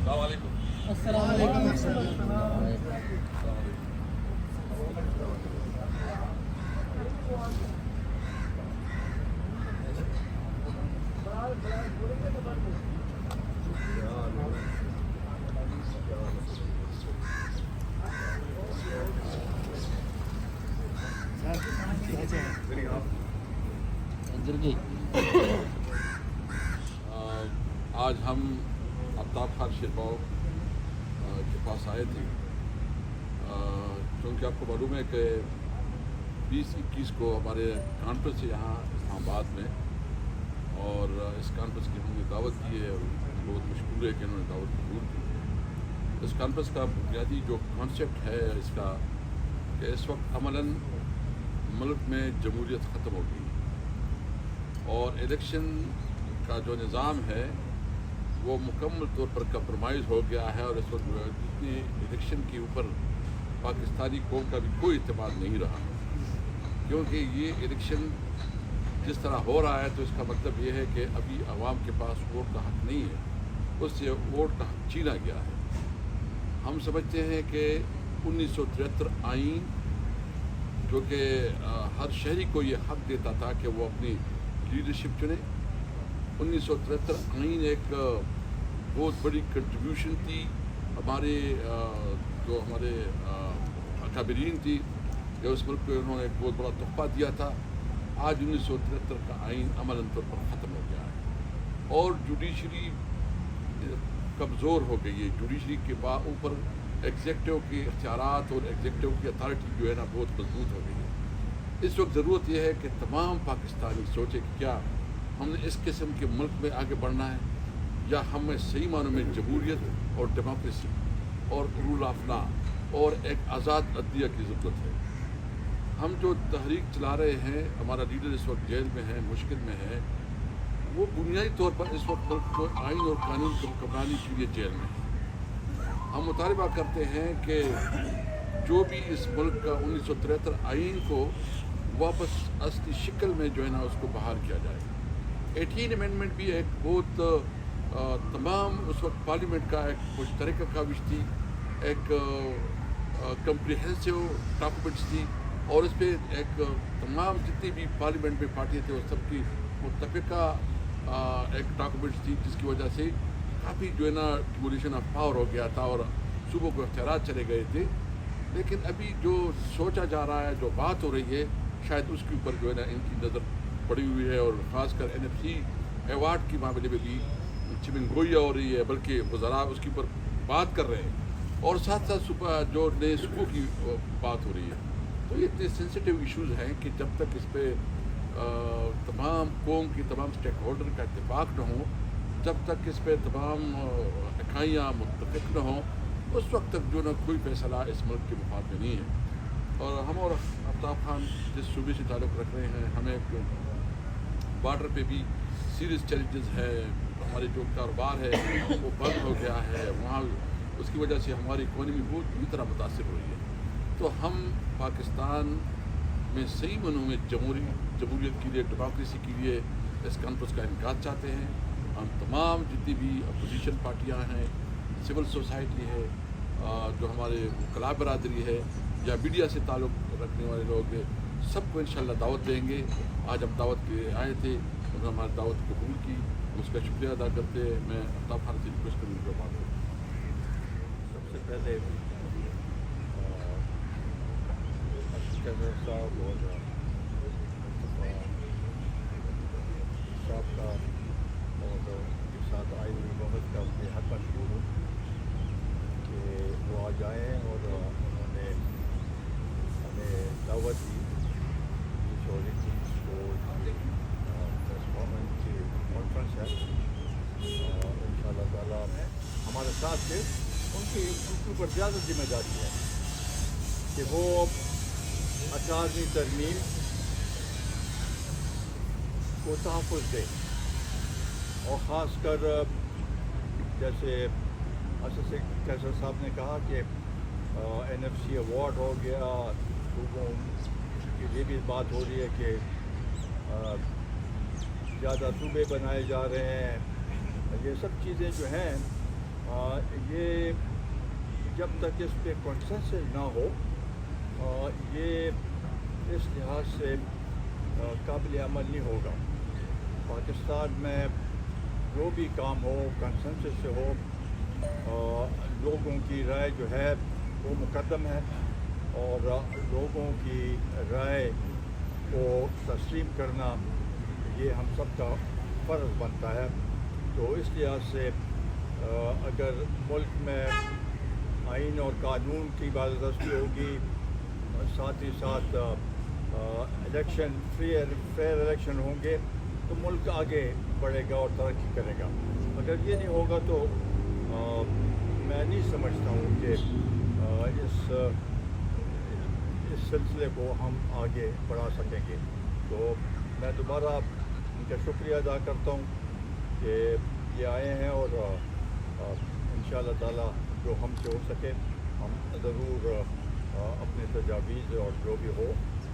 السلام علیکم. آج ہم آفتاب خان شیرپاؤ کے پاس آئے تھے کیونکہ آپ کو معلوم ہے کہ 20-21 کو ہمارے کانفرنس ہے یہاں اسلام آباد میں، اور اس کانفرنس کی ہم نے دعوت کی ہے. بہت مشکور ہے کہ انہوں نے دعوت قبول کی. اس کانفرنس کا بنیادی جو کانسیپٹ ہے اس کا کہ اس وقت عملاً ملک میں جمہوریت ختم ہو گئی اور الیکشن کا جو نظام ہے وہ مکمل طور پر کمپرومائز ہو گیا ہے، اور اس وقت جتنے الیکشن کے اوپر پاکستانی قوم کا بھی کوئی اعتماد نہیں رہا، کیونکہ یہ الیکشن جس طرح ہو رہا ہے تو اس کا مطلب یہ ہے کہ ابھی عوام کے پاس ووٹ کا حق نہیں ہے، اس سے ووٹ کا حق چھینا گیا ہے. ہم سمجھتے ہیں کہ 1973 آئین جو کہ ہر شہری کو یہ حق دیتا تھا کہ وہ اپنی لیڈرشپ چنے، 1973 آئین ایک بہت بڑی کنٹریبیوشن تھی ہمارے جو ہمارے اکابرین تھی کہ اس ملک کو انہوں نے ایک بہت بڑا تحفہ دیا تھا. آج 1973 کا آئین عملاً طور پر ختم ہو گیا ہے اور جوڈیشری کمزور ہو گئی ہے. جوڈیشری کے اوپر ایگزیکٹو کے اختیارات اور ایگزیکٹو کی اتھارٹی جو ہے نا بہت مضبوط ہو گئی ہے. اس وقت ضرورت یہ ہے کہ تمام پاکستانی سوچے کہ کیا ہم نے اس قسم کے ملک میں آگے بڑھنا ہے یا ہمیں صحیح معنوں میں جمہوریت اور ڈیموکریسی اور رول آف لا اور ایک آزاد عدلیہ کی ضرورت ہے. ہم جو تحریک چلا رہے ہیں، ہمارا لیڈر اس وقت جیل میں ہے، مشکل میں ہے، وہ بنیادی طور پر اس وقت ملک کو آئین اور قانون کی حکمرانی کے لیے جیل میں ہے. ہم مطالبہ کرتے ہیں کہ جو بھی اس ملک کا 1973 آئین کو واپس اصلی شکل میں جو ہے نا اس کو بحال کیا جائے. 18 امینڈمنٹ بھی ایک بہت تمام اس وقت پارلیمنٹ کا ایک مشترکہ کاوش تھی، ایک کمپریہنسو ڈاکومنٹس تھی، اور اس پہ ایک تمام جتنی بھی پارلیمنٹ میں پارٹیاں تھے اس سب کی متفقہ ایک ڈاکومنٹس تھی، جس کی وجہ سے کافی جو ہے نا ڈیمولیشن آف پاور ہو گیا تھا اور صوبوں کو اختیارات چلے گئے تھے. لیکن ابھی جو سوچا جا رہا ہے، جو بات ہو رہی ہے، شاید اس کے اوپر جو ہے نا ان کی نظر پڑی ہوئی ہے، اور خاص کر NFC ایوارڈ کے معاملے میں بھی چمن گوئیاں ہو رہی ہے، بلکہ وزراء اس کے اوپر بات کر رہے ہیں، اور ساتھ ساتھ جو نئے صوبوں کی بات ہو رہی ہے. تو یہ اتنے سینسیٹیو ایشوز ہیں کہ جب تک اس پہ تمام قوم کی تمام اسٹیک ہولڈر کا اتفاق نہ ہو، جب تک اس پہ تمام اکائیاں متفق نہ ہوں، اس وقت تک جو نا کوئی فیصلہ اس ملک کے مفاد میں نہیں ہے. اور ہم اور آفتاب خان جس صوبے سے تعلق رکھ رہے ہیں، ہمیں بارڈر پہ بھی سیریس چیلنجز ہے. ہمارے جو کاروبار ہے وہ بند ہو گیا ہے وہاں، اس کی وجہ سے ہماری اکانومی بہت بری طرح متاثر ہو رہی ہے. تو ہم پاکستان میں صحیح معنوں میں جمہوریت کے لیے، ڈیموکریسی کے لیے اس کانفرنس کا انعقاد چاہتے ہیں. ہم تمام جتنی بھی اپوزیشن پارٹیاں ہیں، سول سوسائٹی ہے، جو ہمارے وکلاء برادری ہے یا میڈیا سے تعلق رکھنے والے لوگ ہیں، سب کو انشاءاللہ دعوت دیں گے. آج ہم دعوت کے آئے تھے، انہوں نے ہماری دعوت قبول کی، اس کا شکریہ ادا کرتے ہیں. میں آفتاب خان سے ریکویسٹ کروں گا بات کروں. سب سے پہلے صاحب اور صاحب کا اور ساتھ آئی ہوئی محمد کا اپنے حق پر شکر ہوں کہ وہ آج آئے اور انہوں نے ہمیں دعوت دی کانفرنس ہے، اور ان شاء اللہ تعالیٰ ہمارے ساتھ تھے. ان کے اوپر زیادہ ذمہ داری ہے کہ وہ 18ویں ترمیم کو تحفظ دیں، اور خاص کر جیسے اسد قیصر صاحب نے کہا کہ NFC ایوارڈ ہو گیا، صوبوں کے لیے بھی بات ہو رہی ہے کہ زیادہ صوبے بنائے جا رہے ہیں. یہ سب چیزیں جو ہیں یہ جب تک اس پہ کنسنسس نہ ہو یہ اس لحاظ سے قابل عمل نہیں ہوگا. پاکستان میں جو بھی کام ہو کنسنسس سے ہو, لوگوں کی رائے جو ہے وہ مقدم ہے اور لوگوں کی رائے کو تسلیم کرنا یہ ہم سب کا فرض بنتا ہے. تو اس لحاظ سے اگر ملک میں آئین اور قانون کی بالادستی ہوگی, ساتھ ہی ساتھ الیکشن فیئر الیکشن ہوں گے تو ملک آگے بڑھے گا اور ترقی کرے گا. اگر یہ نہیں ہوگا تو میں نہیں سمجھتا ہوں کہ اس سلسلے کو ہم آگے بڑھا سکیں گے. تو میں دوبارہ ان کا شکریہ ادا کرتا ہوں کہ یہ آئے ہیں اور انشاءاللہ تعالیٰ جو ہم سے ہو سکے ہم ضرور اپنے تجاویز اور جو بھی ہو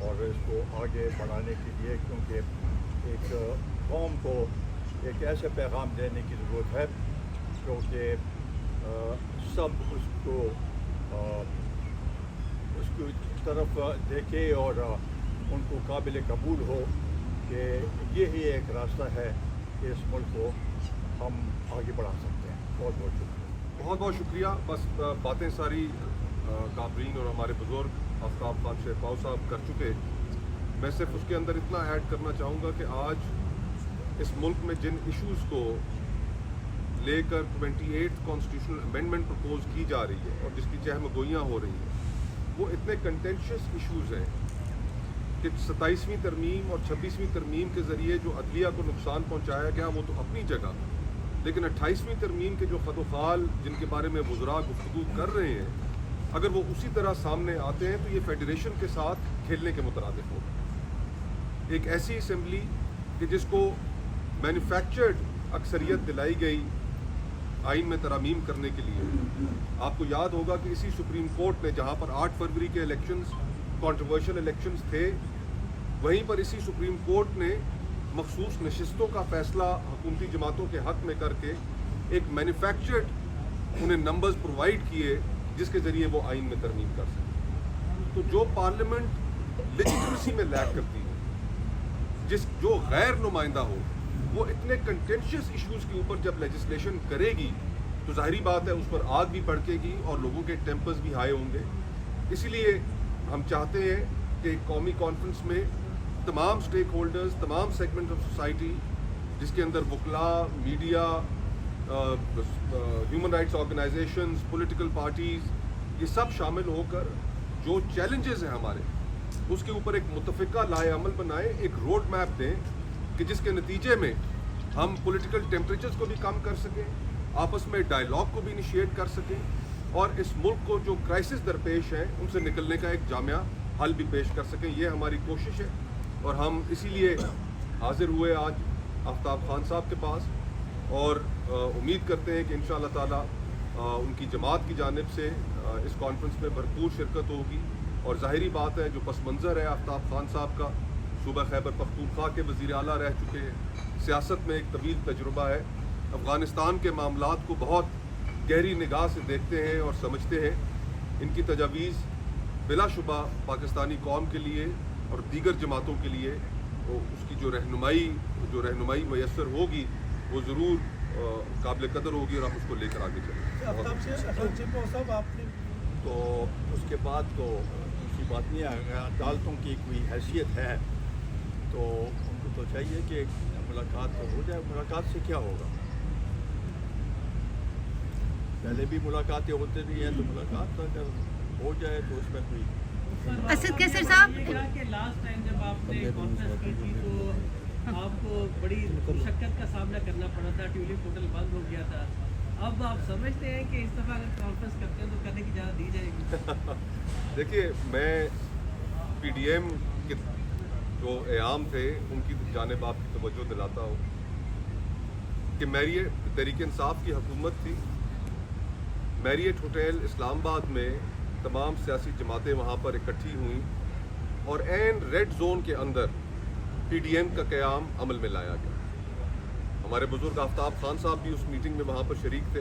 اور اس کو آگے بڑھانے کے لیے, کیونکہ ایک قوم کو ایک ایسے پیغام دینے کی ضرورت ہے کیونکہ سب اس کی طرف دیکھے اور ان کو قابل قبول ہو کہ یہی ایک راستہ ہے کہ اس ملک کو ہم آگے بڑھا سکتے ہیں. بہت بہت شکریہ. بہت بہت شکریہ. بس باتیں ساری کابرین اور ہمارے بزرگ آفتاب خان شیرپاؤ صاحب کر چکے. میں صرف اس کے اندر اتنا ایڈ کرنا چاہوں گا کہ آج اس ملک میں جن ایشوز کو لے کر 28 کانسٹیٹیوشنل امینڈمنٹ پرپوز کی جا رہی ہے اور جس کی چہم گوئیاں ہو رہی ہیں, وہ اتنے کنٹینشیس ایشوز ہیں کہ 27ویں ترمیم اور 26ویں ترمیم کے ذریعے جو عدلیہ کو نقصان پہنچایا گیا وہ تو اپنی جگہ, لیکن 28ویں ترمیم کے جو خط و خال جن کے بارے میں وزراء گفتگو کر رہے ہیں, اگر وہ اسی طرح سامنے آتے ہیں تو یہ فیڈریشن کے ساتھ کھیلنے کے مترادف ہوگا. ایک ایسی اسمبلی کہ جس کو مینوفیکچرڈ اکثریت دلائی گئی آئین میں ترامیم کرنے کے لیے. آپ کو یاد ہوگا کہ اسی سپریم کورٹ نے جہاں پر 8 فروری کے الیکشنز کنٹروورشل الیکشنز تھے, وہیں پر اسی سپریم کورٹ نے مخصوص نشستوں کا فیصلہ حکومتی جماعتوں کے حق میں کر کے ایک مینوفیکچرڈ انہیں نمبرز پرووائڈ کیے جس کے ذریعے وہ آئین میں ترمیم کر سکیں. تو جو پارلیمنٹ لیجیٹمیسی میں لیک کرتی ہے, جو غیر نمائندہ ہو, وہ اتنے کنٹینشیس ایشوز کے اوپر جب لیجسلیشن کرے گی تو ظاہری بات ہے اس پر آگ بھی بھڑکے گی اور لوگوں کے ٹیمپرز بھی ہائی ہوں گے. اسی لیے ہم چاہتے ہیں کہ ایک قومی کانفرنس میں تمام سٹیک ہولڈرز, تمام سیگمنٹ آف سوسائٹی جس کے اندر وکلاء, media, human rights organisations, political parties, یہ سب شامل ہو کر جو چیلنجز ہیں ہمارے اس کے اوپر ایک متفقہ لائحہ عمل بنائیں, ایک روڈ میپ دیں کہ جس کے نتیجے میں ہم پولیٹیکل ٹیمپریچرز کو بھی کم کر سکیں, آپس میں ڈائیلاگ کو بھی انیشیٹ کر سکیں اور اس ملک کو جو کرائسس درپیش ہیں ان سے نکلنے کا ایک جامع حل بھی پیش کر سکیں. یہ ہماری کوشش ہے اور ہم اسی لیے حاضر ہوئے آج آفتاب خان صاحب کے پاس اور امید کرتے ہیں کہ انشاءاللہ تعالی ان کی جماعت کی جانب سے اس کانفرنس میں بھرپور شرکت ہوگی. اور ظاہری بات ہے جو پس منظر ہے آفتاب خان صاحب کا, صوبہ خیبر پختونخوا کے وزیر اعلیٰ رہ چکے ہیں, سیاست میں ایک طویل تجربہ ہے, افغانستان کے معاملات کو بہت گہری نگاہ سے دیکھتے ہیں اور سمجھتے ہیں. ان کی تجاویز بلا شبہ پاکستانی قوم کے لیے اور دیگر جماعتوں کے لیے اس کی جو رہنمائی میسر ہوگی وہ ضرور قابل قدر ہوگی اور ہم اس کو لے کر آگے چلیں. تو اس کے بعد تو کی بات نہیں ہے, عدالتوں کی کوئی حیثیت ہے تو ان کو تو چاہیے کہ ملاقات ہو جائے. ملاقات سے کیا ہوگا, پہلے بھی ملاقاتیں ہوتی رہی ہیں تو ملاقات اگر ہو جائے تو اس میں کوئی. اسد کیسر صاحب, کہ لاسٹ ٹائم جب آپ نے کانفرنس کی تھی تو آپ کو بڑی مشقت کا سامنا کرنا پڑا تھا, ٹیولپ پورٹل بند ہو گیا تھا. اب آپ سمجھتے ہیں کہ اس دفعہ اگر کانفرنس کرتے ہیں تو کرنے کی اجازت دی جائے گی؟ دیکھیے, میں پی ڈی ایم کے جو ایام تھے ان کی جانب آپ کی توجہ دلاتا ہوں کہ میریٹ تحریک انصاف کی حکومت تھی. میریٹ ہوٹل اسلام آباد میں تمام سیاسی جماعتیں وہاں پر اکٹھی ہوئیں اور عین ریڈ زون کے اندر پی ڈی ایم کا قیام عمل میں لایا گیا. ہمارے بزرگ آفتاب خان صاحب بھی اس میٹنگ میں وہاں پر شریک تھے.